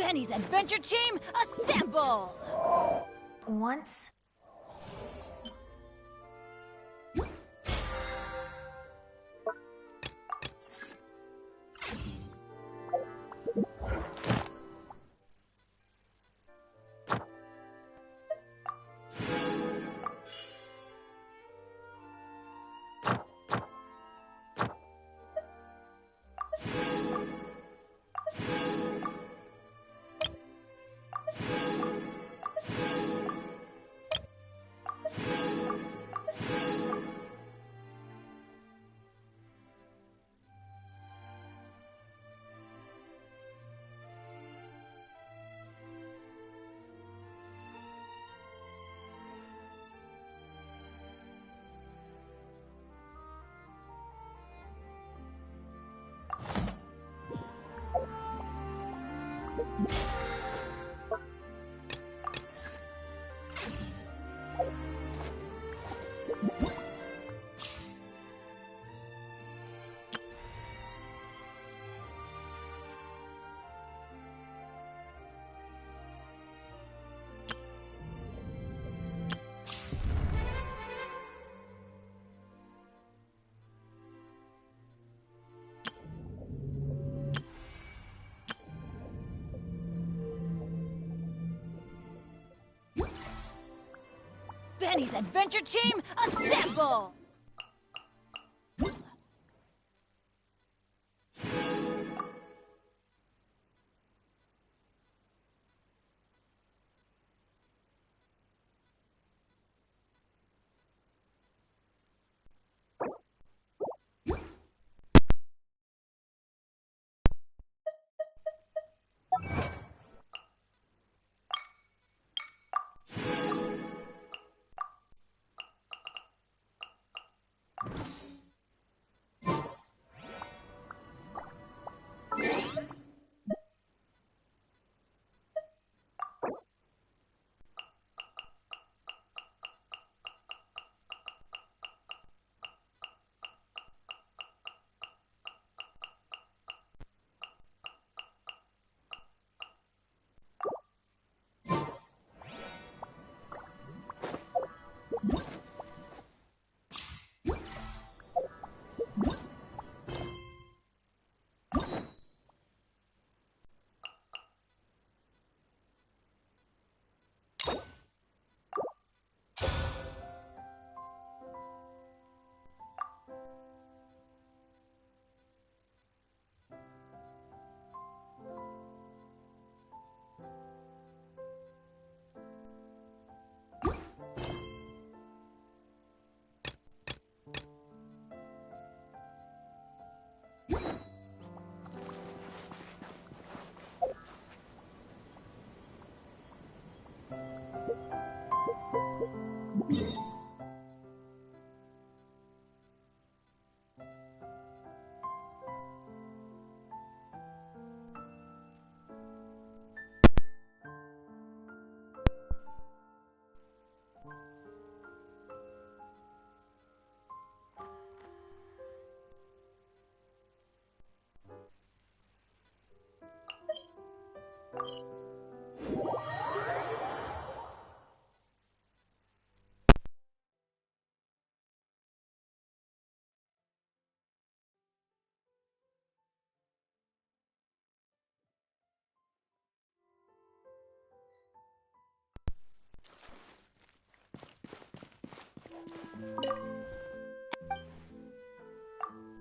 Benny's adventure team, assemble! Once. Benny's adventure team, assemble!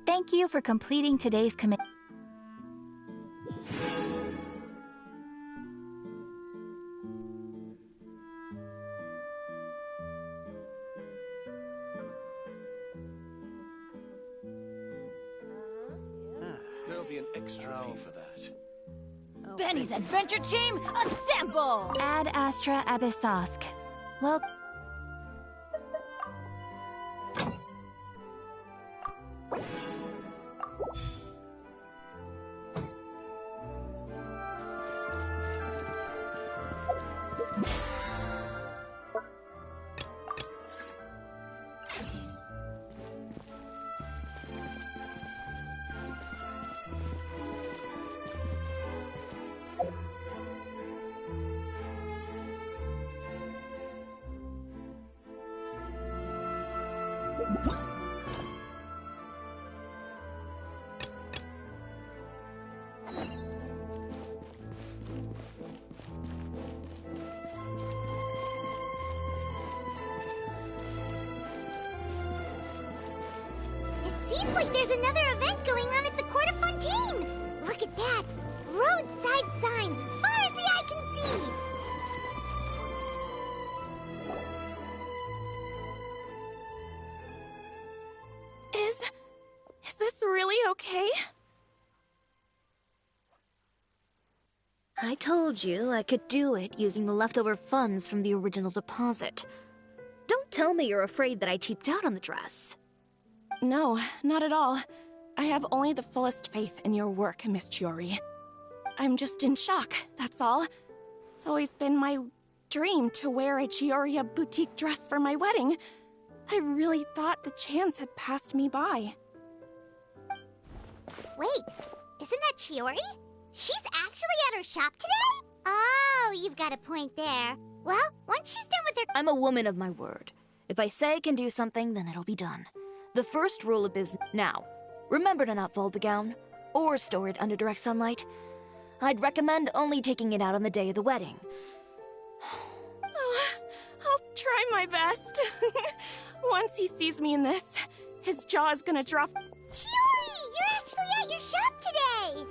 Thank you for completing today's commitment. There'll be an extra fee for that. Benny's adventure team, assemble! Ad Astra Abyssosk. Well. Seems like there's another event going on at the Court of Fontaine! Look at that! Roadside signs as far as the eye can see! Is this really okay? I told you I could do it using the leftover funds from the original deposit. Don't tell me you're afraid that I cheaped out on the dress. No, not at all. I have only the fullest faith in your work, Miss Chiori. I'm just in shock, that's all. It's always been my dream to wear a Chioriya boutique dress for my wedding. I really thought the chance had passed me by. Wait, isn't that Chiori? She's actually at her shop today? Oh, you've got a point there. Well, once she's done with her— I'm a woman of my word. If I say I can do something, then it'll be done. The first rule of business— Now, remember to not fold the gown, or store it under direct sunlight. I'd recommend only taking it out on the day of the wedding. Oh, I'll try my best. Once he sees me in this, his jaw is gonna drop. Chiori, you're actually at your shop today!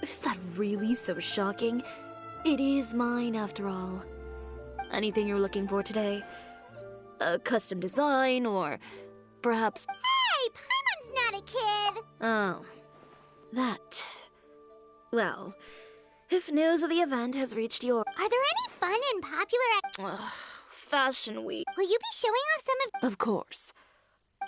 Is that really so shocking? It is mine, after all. Anything you're looking for today? A custom design, or perhaps— Hey, Paimon's not a kid! Oh. That. Well, if news of the event has reached your— Are there any fun and popular— Ugh, Fashion Week. Will you be showing off some Of course.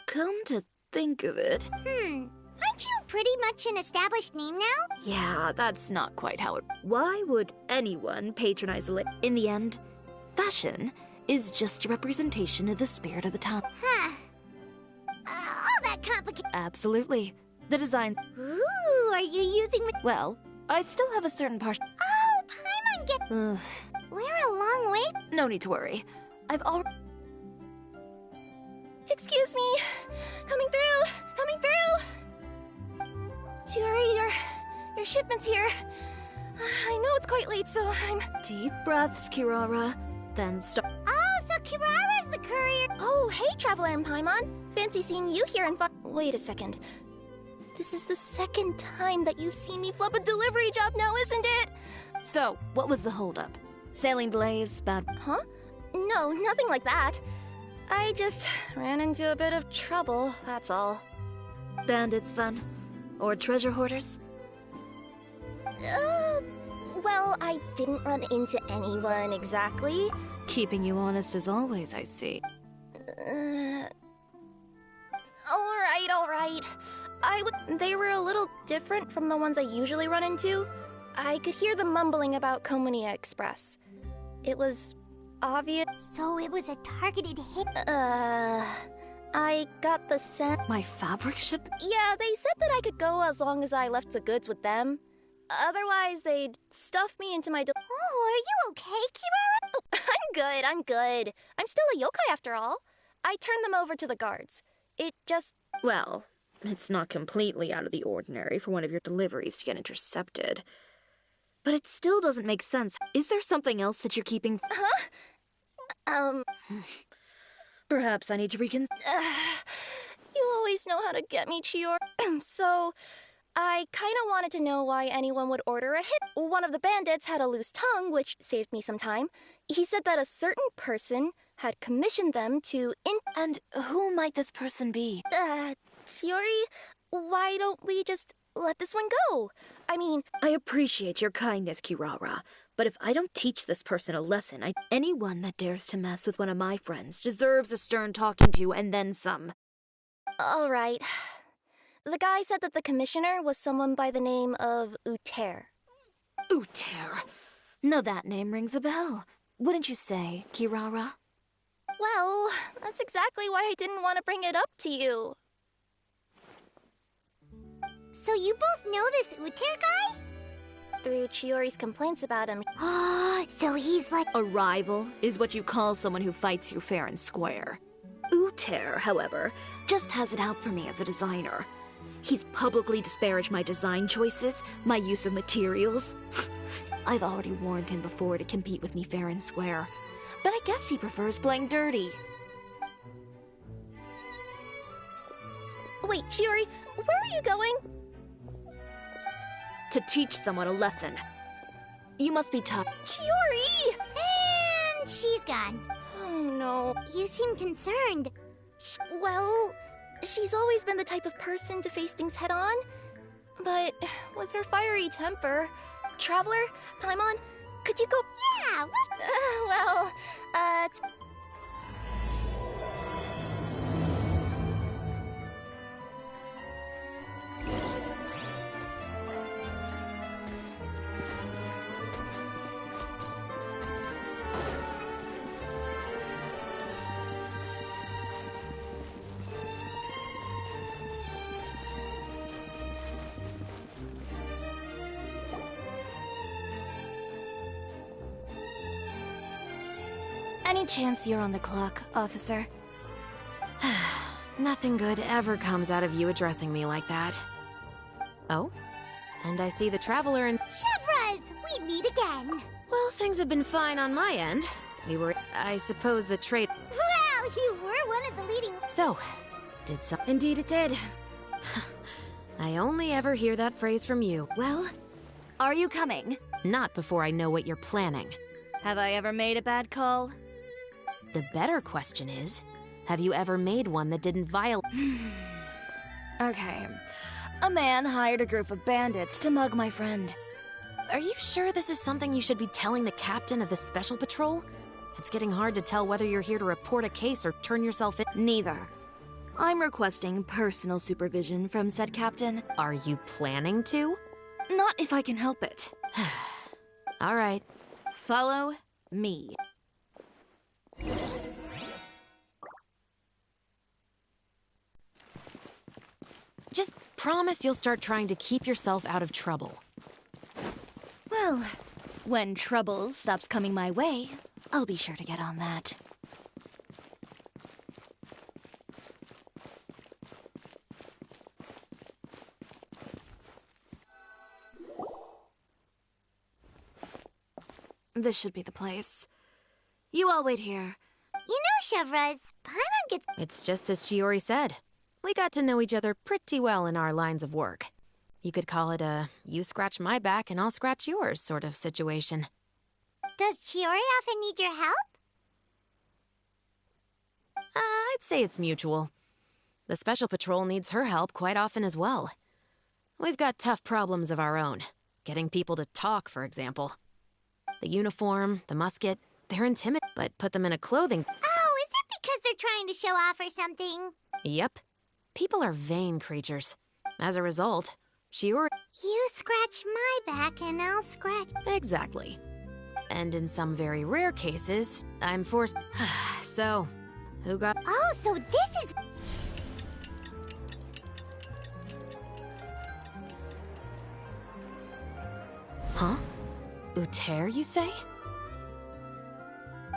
Come to think of it. Aren't you pretty much an established name now? Yeah, that's not quite how it— Why would anyone patronize a In the end, fashion is just a representation of the spirit of the time. Huh. All that complicated— Absolutely. The design— Ooh, are you using— Well, I still have a certain part— Oh, Paimon get— Ugh, We're a long way— no need to worry. I've already— Excuse me! Coming through! Coming through! Chiori, your shipment's here. I know it's quite late, so I'm— Deep breaths, Kirara. Then stop. Oh, so Kirara's the courier— Oh, hey, Traveler and Paimon. Fancy seeing you here in Wait a second. This is the second time that you've seen me flub a delivery job now, isn't it? So, what was the holdup? Sailing delays, bad— Huh? No, nothing like that. I just ran into a bit of trouble, that's all. Bandits, then? Or treasure hoarders? Well, I didn't run into anyone exactly. Keeping you honest as always, I see. Alright. They were a little different from the ones I usually run into. I could hear them mumbling about Komunia Express. It was obvious. So it was a targeted hit— I got the sense— My fabric ship? Yeah, they said that I could go as long as I left the goods with them. Otherwise, they'd stuff me into my— Oh, are you okay, Kirara? Oh, I'm good. I'm still a yokai after all. I turned them over to the guards. It just— Well, it's not completely out of the ordinary for one of your deliveries to get intercepted. But it still doesn't make sense. Is there something else that you're keeping? Perhaps I need to You always know how to get me, Chior. So, I kinda wanted to know why anyone would order a hit. One of the bandits had a loose tongue, which saved me some time. He said that a certain person had commissioned them to And who might this person be? Chiori, why don't we just let this one go? I mean— I appreciate your kindness, Kirara, but if I don't teach this person a lesson, anyone that dares to mess with one of my friends deserves a stern talking to and then some. Alright. The guy said that the commissioner was someone by the name of Uter. Uter. No, that name rings a bell. Wouldn't you say, Kirara? Well, that's exactly why I didn't want to bring it up to you. So you both know this Uter guy? Through Chiori's complaints about him. Oh, so he's like— A rival is what you call someone who fights you fair and square. Uter, however, just has it out for me as a designer. He's publicly disparaged my design choices, my use of materials. I've already warned him before to compete with me fair and square, but I guess he prefers playing dirty. Wait, Chiori, where are you going? To teach someone a lesson. You must be tough. Chiori! And she's gone. Oh no. You seem concerned. Well, she's always been the type of person to face things head on. But with her fiery temper... Traveler, Paimon, could you go... Yeah, what? Any chance you're on the clock, officer? Nothing good ever comes out of you addressing me like that. Oh? And I see the Traveler and... Chevraz, we meet again. Well, things have been fine on my end. We were... I suppose the trade... Well, you were one of the leading... So, did some... Indeed it did. I only ever hear that phrase from you. Well, are you coming? Not before I know what you're planning. Have I ever made a bad call? The better question is, have you ever made one that didn't violate... Okay. A man hired a group of bandits to mug my friend. Are you sure this is something you should be telling the captain of the Special Patrol? It's getting hard to tell whether you're here to report a case or turn yourself in... Neither. I'm requesting personal supervision from said captain. Are you planning to? Not if I can help it. All right. Follow me. Just promise you'll start trying to keep yourself out of trouble. Well, when trouble stops coming my way, I'll be sure to get on that. This should be the place. You all wait here. You know, Chevraz, Paimon gets... It's just as Chiori said. We got to know each other pretty well in our lines of work. You could call it a you scratch my back and I'll scratch yours sort of situation. Does Chiori often need your help? I'd say it's mutual. The Special Patrol needs her help quite often as well. We've got tough problems of our own. Getting people to talk, for example. The uniform, the musket, they're intimidating, but put them in a clothing... Oh, is it because they're trying to show off or something? Yep. People are vain creatures. As a result, Chiori... You scratch my back and I'll scratch... Exactly. And in some very rare cases, I'm forced... So, who got... Oh, so this is... Huh? Uter, you say?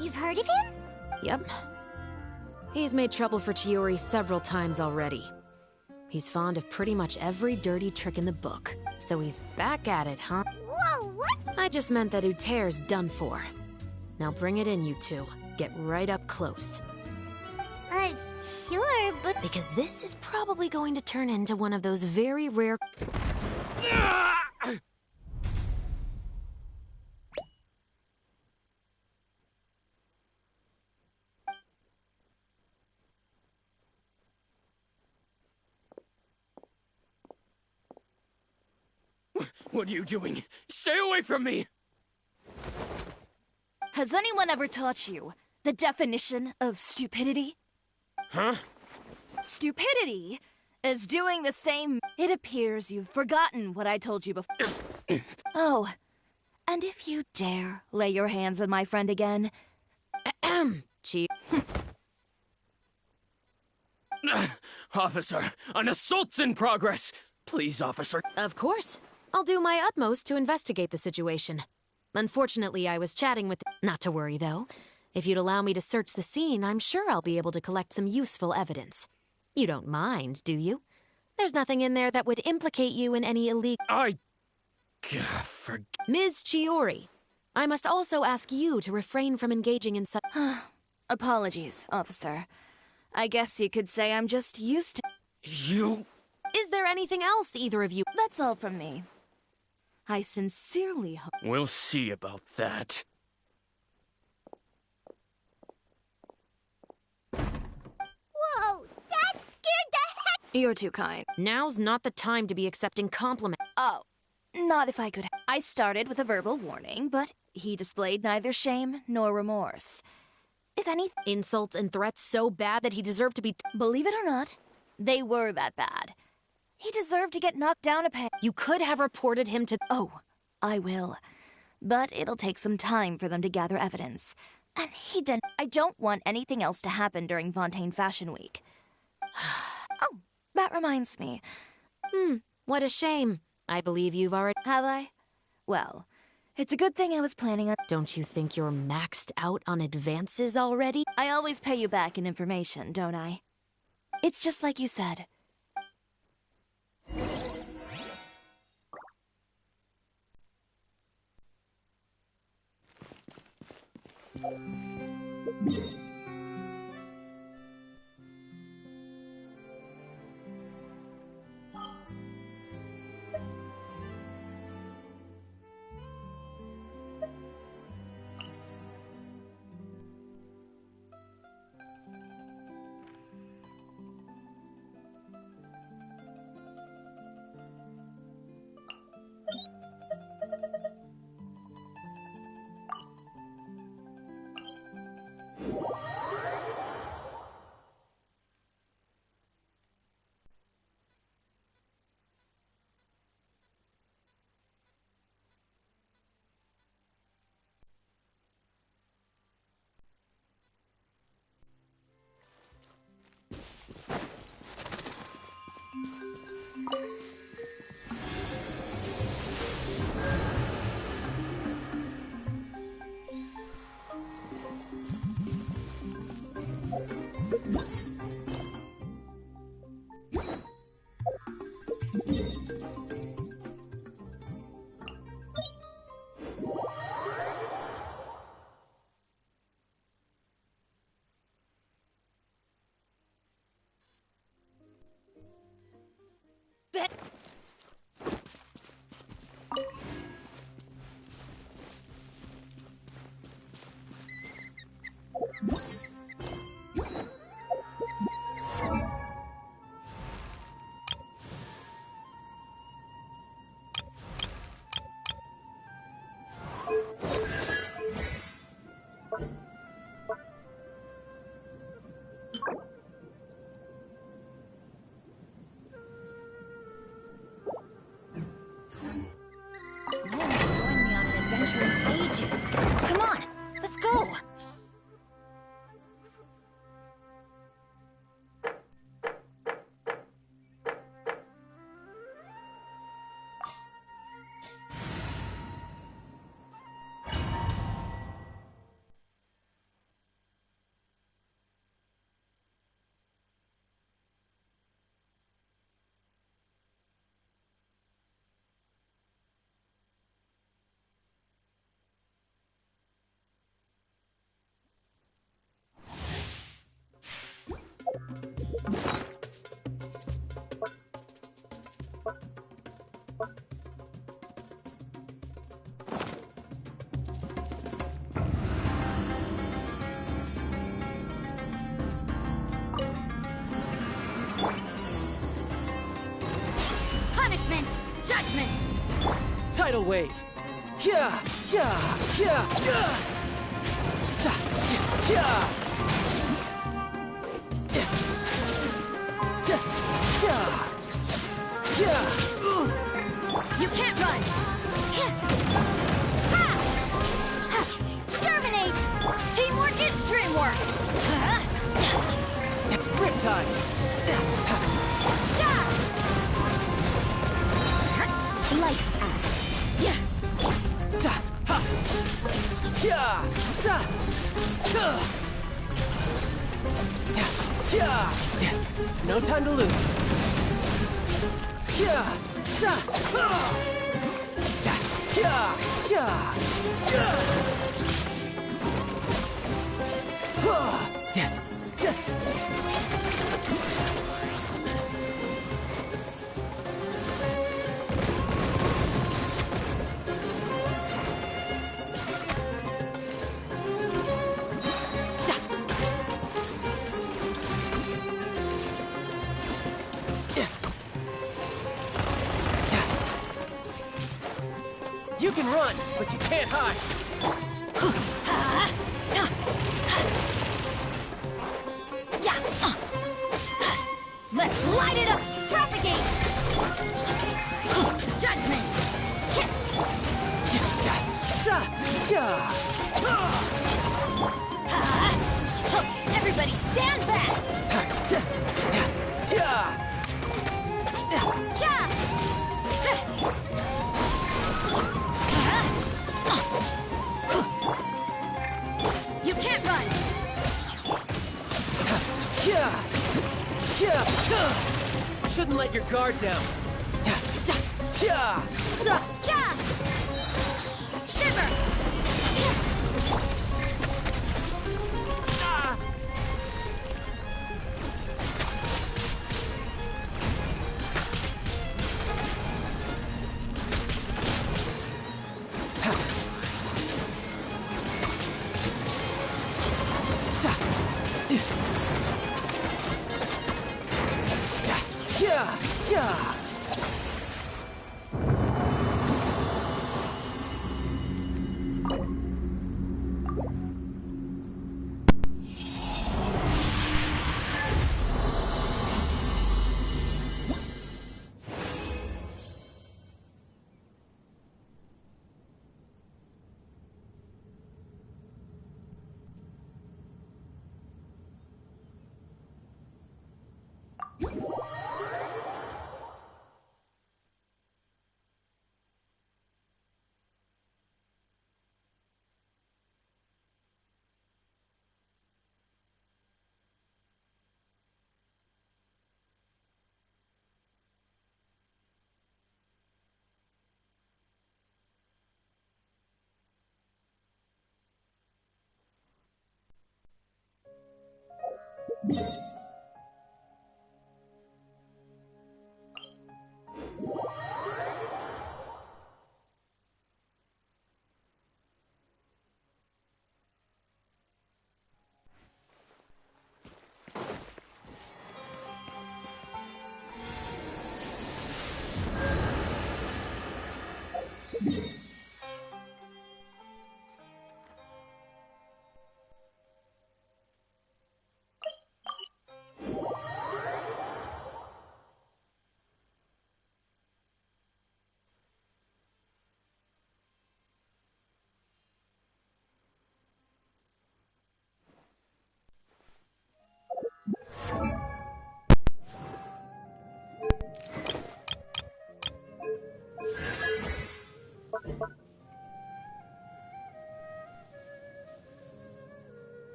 You've heard of him? Yep. He's made trouble for Chiori several times already. He's fond of pretty much every dirty trick in the book. So he's back at it, huh? Whoa, what? I just meant that Uter's done for. Now bring it in, you two. Get right up close. Sure, but... Because this is probably going to turn into one of those very rare... What are you doing? Stay away from me! Has anyone ever taught you the definition of stupidity? Huh? Stupidity is doing the same... It appears you've forgotten what I told you before. Oh, and if you dare lay your hands on my friend again... Chief. Officer, an assault's in progress! Please, officer. Of course. I'll do my utmost to investigate the situation. Unfortunately, I was chatting with... Not to worry, though. If you'd allow me to search the scene, I'm sure I'll be able to collect some useful evidence. You don't mind, do you? There's nothing in there that would implicate you in any illegal— Ms. Chiori, I must also ask you to refrain from engaging in such— Apologies, officer. I guess you could say I'm just used to— You— Is there anything else either of you— That's all from me. I sincerely hope— We'll see about that. Whoa, that scared the heck— You're too kind. Now's not the time to be accepting compliments. Oh, not if I could. I started with a verbal warning, but he displayed neither shame nor remorse. If anything— Insults and threats so bad that he deserved to be— Believe it or not, they were that bad. He deserved to get knocked down a peg. You could have reported him to— Oh, I will. But it'll take some time for them to gather evidence. And he didn't— I don't want anything else to happen during Fontaine Fashion Week. Oh, that reminds me. What a shame. I believe you've already— Have I? Well, it's a good thing I was planning on— Don't you think you're maxed out on advances already? I always pay you back in information, don't I? It's just like you said. Join me on an adventure in ages. Come on, let's go. Punishment! Judgment! Tidal wave. Yeah, yeah, yeah, yeah. Ta, yeah, yeah. Yeah, yeah, yeah. You can't run! Germinate! Teamwork is dreamwork! Riptide. Life act. Ta, ha. Yeah, ta. No time to lose. You can run, but you can't hide. Let's light it up! Propagate! Judgment! Everybody stand back! You can't run! Shouldn't let your guard down. Shiver!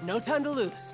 No time to lose.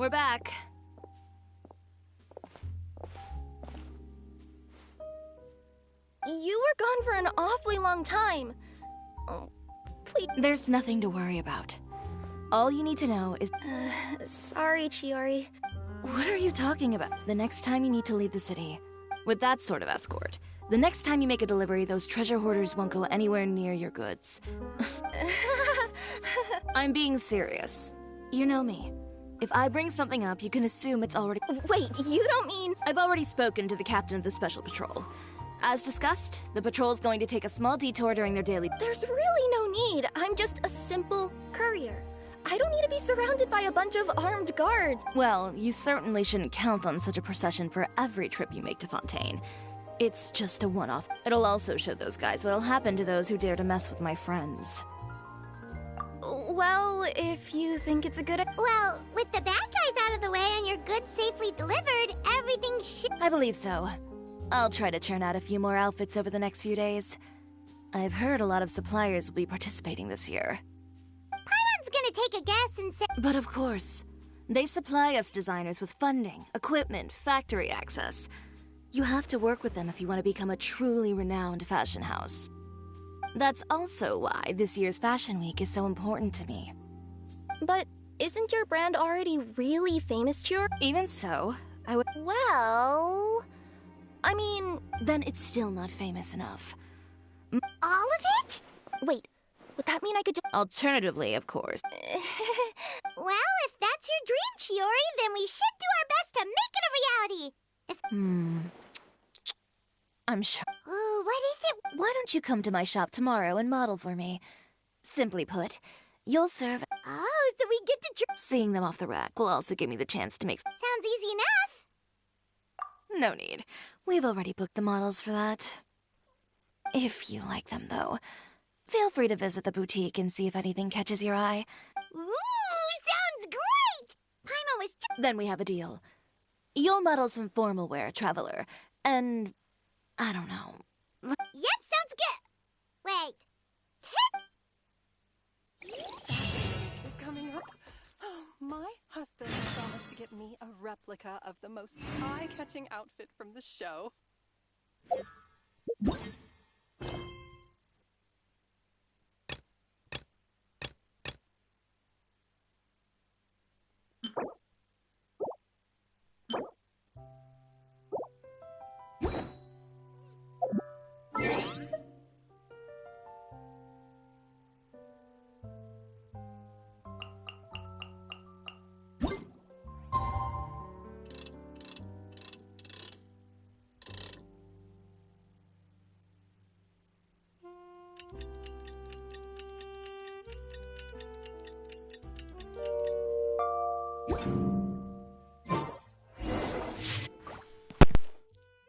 We're back. You were gone for an awfully long time. Oh, please. There's nothing to worry about. All you need to know is... Sorry, Chiori. What are you talking about? The next time you need to leave the city, with that sort of escort, the next time you make a delivery, those treasure hoarders won't go anywhere near your goods. I'm being serious. You know me. If I bring something up, you can assume it's already... Wait, you don't mean... I've already spoken to the captain of the Special Patrol. As discussed, the patrol's going to take a small detour during their daily... There's really no need. I'm just a simple courier. I don't need to be surrounded by a bunch of armed guards. Well, you certainly shouldn't count on such a procession for every trip you make to Fontaine. It's just a one-off. It'll also show those guys what'll happen to those who dare to mess with my friends. Well, if you think it's a good... Well, with the bad guys out of the way and your goods safely delivered, everything should... I believe so. I'll try to churn out a few more outfits over the next few days. I've heard a lot of suppliers will be participating this year. Paimon's gonna take a guess and say... But of course, they supply us designers with funding, equipment, factory access. You have to work with them if you want to become a truly renowned fashion house. That's also why this year's Fashion Week is so important to me. But isn't your brand already really famous, Chiori? Even so, I would... Well... I mean... Then it's still not famous enough. All of it? Wait, would that mean I could just... Alternatively, of course. Well, if that's your dream, Chiori, then we should do our best to make it a reality. I'm sure. Ooh, what is it? Why don't you come to my shop tomorrow and model for me? Simply put, you'll serve... Oh, so we get to... Seeing them off the rack will also give me the chance to make... Sounds easy enough. No need. We've already booked the models for that. If you like them, though, feel free to visit the boutique and see if anything catches your eye. Ooh, sounds great! Paimon was just... Then we have a deal. You'll model some formal wear, Traveler, and... I don't know. Yep, sounds good. Wait. Is coming up. Oh, my husband promised to get me a replica of the most eye-catching outfit from the show.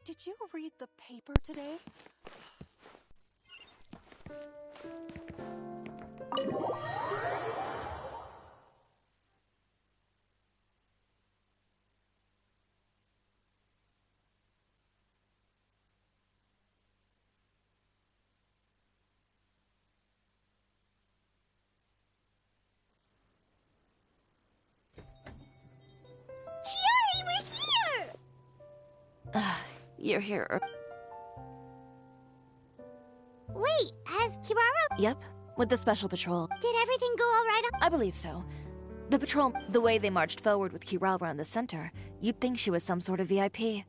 Did you read the paper today? Chiori, we're here! You're here. Wait, has Kirara... Yep, with the Special Patrol. Did everything go all right? I believe so. The patrol, the way they marched forward with Kirara in the center, you'd think she was some sort of VIP.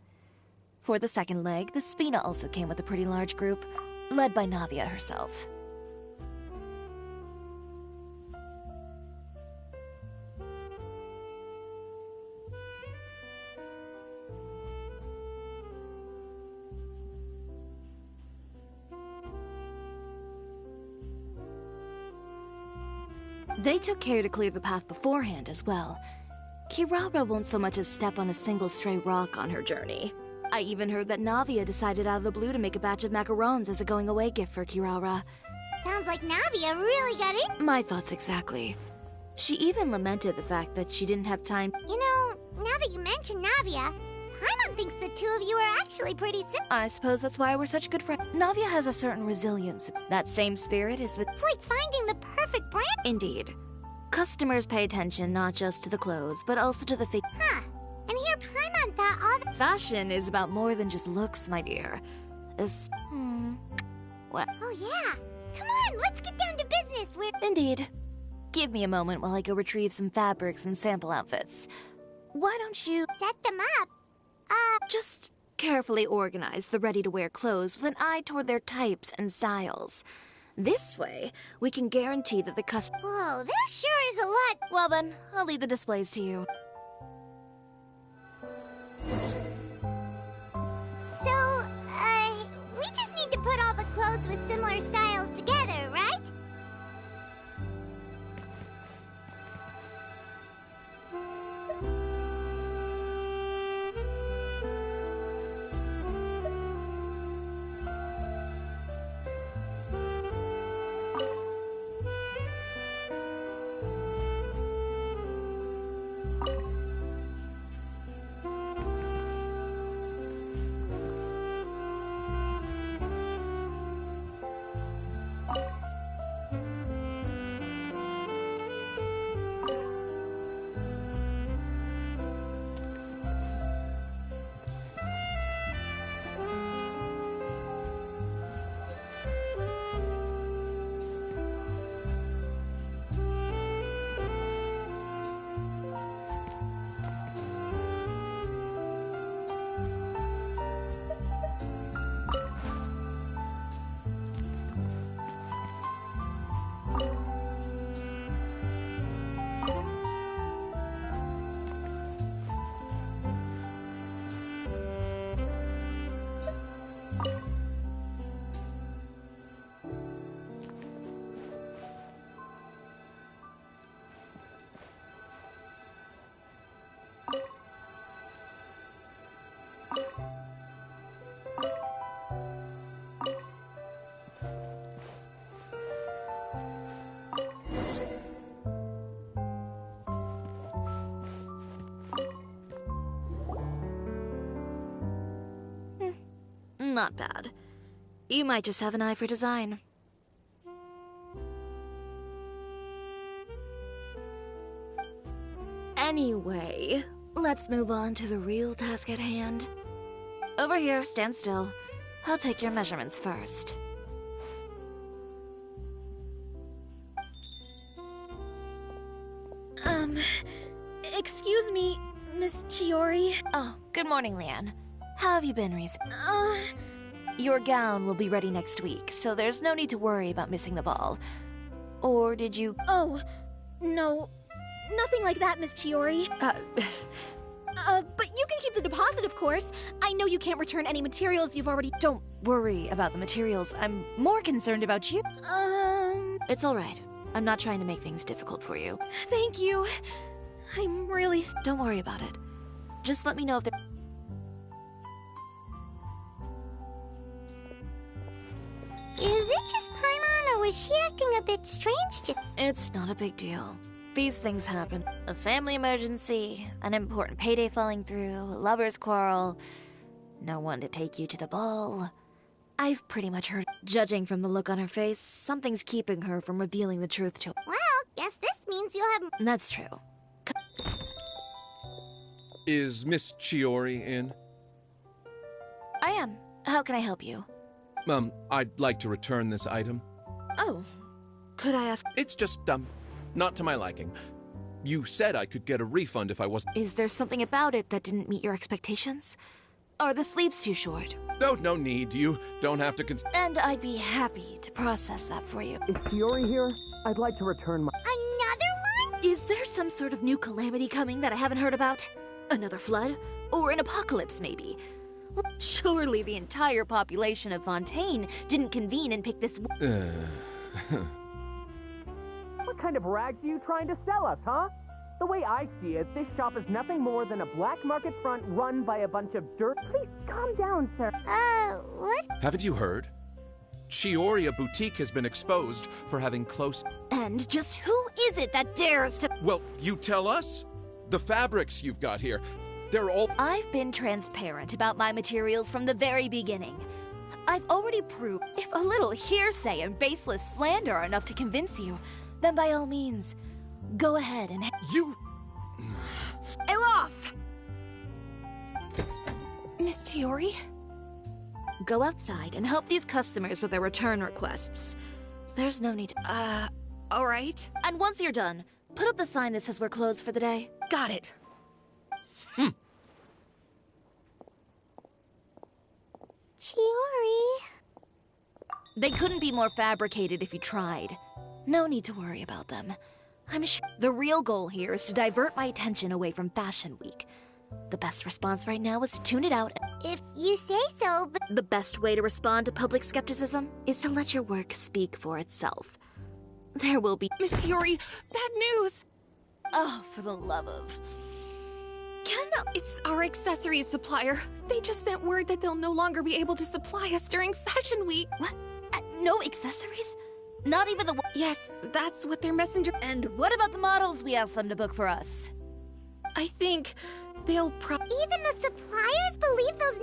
For the second leg, the Spina also came with a pretty large group, led by Navia herself. They took care to clear the path beforehand as well. Kirara won't so much as step on a single stray rock on her journey. I even heard that Navia decided out of the blue to make a batch of macarons as a going-away gift for Kirara. Sounds like Navia really got it. My thoughts exactly. She even lamented the fact that she didn't have time. You know, now that you mention Navia, Paimon thinks the two of you are actually pretty I suppose that's why we're such good friends. Navia has a certain resilience. That same spirit is the... It's like finding the perfect brand. Indeed. Customers pay attention not just to the clothes, but also to the Huh. And here Paimon thought all the— Fashion is about more than just looks, my dear. Well, Oh yeah. Come on, let's get down to business. indeed. Give me a moment while I go retrieve some fabrics and sample outfits. Why don't you Set them up. just carefully organize the ready-to-wear clothes with an eye toward their types and styles? This way, we can guarantee that the Whoa, there sure is a lot. Well then, I'll leave the displays to you. So, we just need to put all the clothes with similar styles together, right? Not bad. You might just have an eye for design. Anyway, let's move on to the real task at hand. Over here, stand still. I'll take your measurements first. Excuse me, Miss Chiori. Oh, good morning, Leanne. How have you been recently? Your gown will be ready next week, so there's no need to worry about missing the ball. Or did you... Oh, no. Nothing like that, Miss Chiori. But you can keep the deposit, of course. I know you can't return any materials you've already... Don't worry about the materials. I'm more concerned about you. It's all right. I'm not trying to make things difficult for you. Thank you. I'm really... Don't worry about it. Just let me know if there... Is it just Paimon, or was she acting a bit strange? It's not a big deal. These things happen. A family emergency, an important payday falling through, a lover's quarrel, no one to take you to the ball. I've pretty much heard. Judging from the look on her face, something's keeping her from revealing the truth to... Well, guess this means you'll have... That's true. Is Miss Chiori in? I am. How can I help you? I'd like to return this item. Oh. Could I ask... It's just, not to my liking. You said I could get a refund if I wasn't... Is there something about it that didn't meet your expectations? Are the sleeves too short? Oh, no need. You don't have to And I'd be happy to process that for you. Is Chiori here? I'd like to return my... Another one? Is there some sort of new calamity coming that I haven't heard about? Another flood? Or an apocalypse, maybe? Well, surely the entire population of Fontaine didn't convene and pick this... What kind of rags are you trying to sell us, huh? The way I see it, this shop is nothing more than a black market front run by a bunch of dirt... Please, calm down, sir. What? Haven't you heard? Chiori Boutique has been exposed for having close... And just who is it that dares to... Well, you tell us. The fabrics you've got here, they're all... I've been transparent about my materials from the very beginning. I've already proved if a little hearsay and baseless slander are enough to convince you, then by all means, Go ahead and... You... Elof! Miss Chiori? Go outside and help these customers with their return requests. There's no need to... Alright. And once you're done, put up the sign that says we're closed for the day. Got it. Chiori. They couldn't be more fabricated if you tried. No need to worry about them. I'm sure the real goal here is to divert my attention away from Fashion Week. The best response right now is to tune it out. If you say so, but The best way to respond to public skepticism is to let your work speak for itself. There will be... Miss Chiori, bad news! Oh, for the love of... It's our accessories supplier. They just sent word that they'll no longer be able to supply us during Fashion Week. What? No accessories? Not even the... Yes, that's what their messenger... And what about the models we asked them to book for us? I think they'll even the suppliers believe those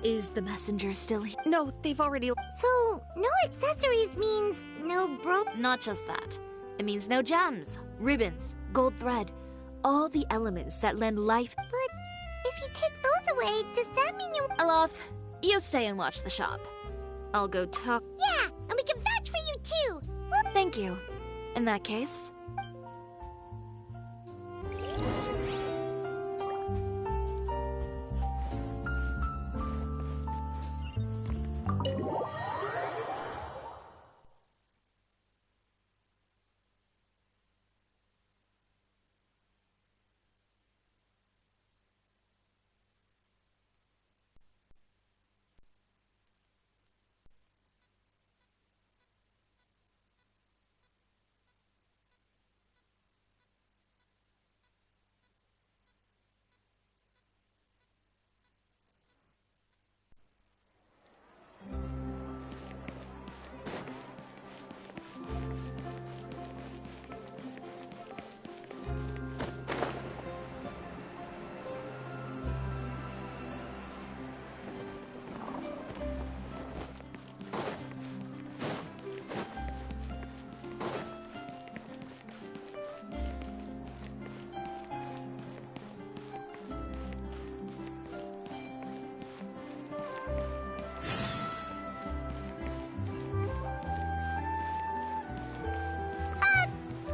Is the messenger still here? No, they've already... So, no accessories means no Not just that. It means no gems, ribbons, gold thread. All the elements that lend life... But if you take those away, does that mean you... Alof, you stay and watch the shop. I'll go talk... Yeah, and we can vouch for you too! Thank you. In that case...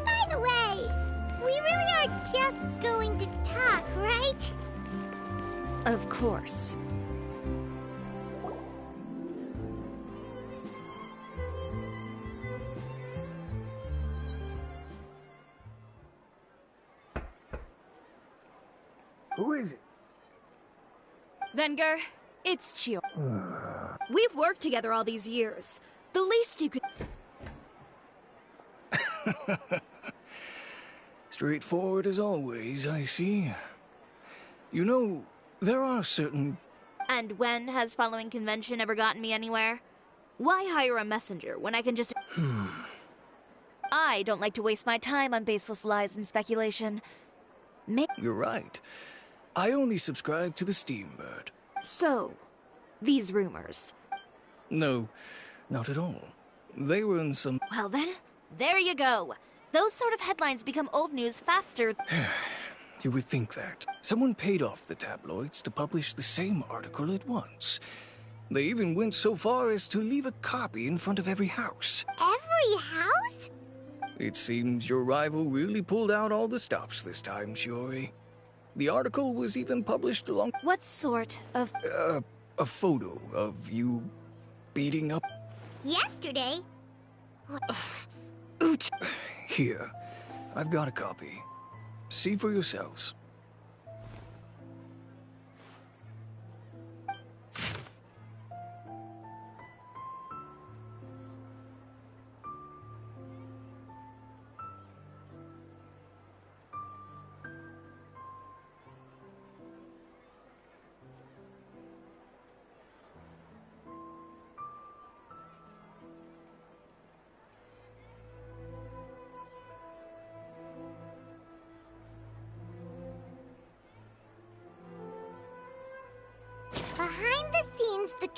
By the way, we really are just going to talk, right? Of course. Who is it? Venger, it's Chio. We've worked together all these years. The least you could... Straightforward as always, I see. You know, there are certain... And when has following convention ever gotten me anywhere? Why hire a messenger when I can just... I don't like to waste my time on baseless lies and speculation. You're right. I only subscribe to the Steambird. So, these rumors. No, not at all. They were in some... Well then, there you go. Those sort of headlines become old news faster. You would think that. Someone paid off the tabloids to publish the same article at once. They even went so far as to leave a copy in front of every house. Every house? It seems your rival really pulled out all the stops this time, Shiori. The article was even published along... What sort of... a photo of you beating up... Yesterday? Here, I've got a copy. See for yourselves. Behind the scenes, the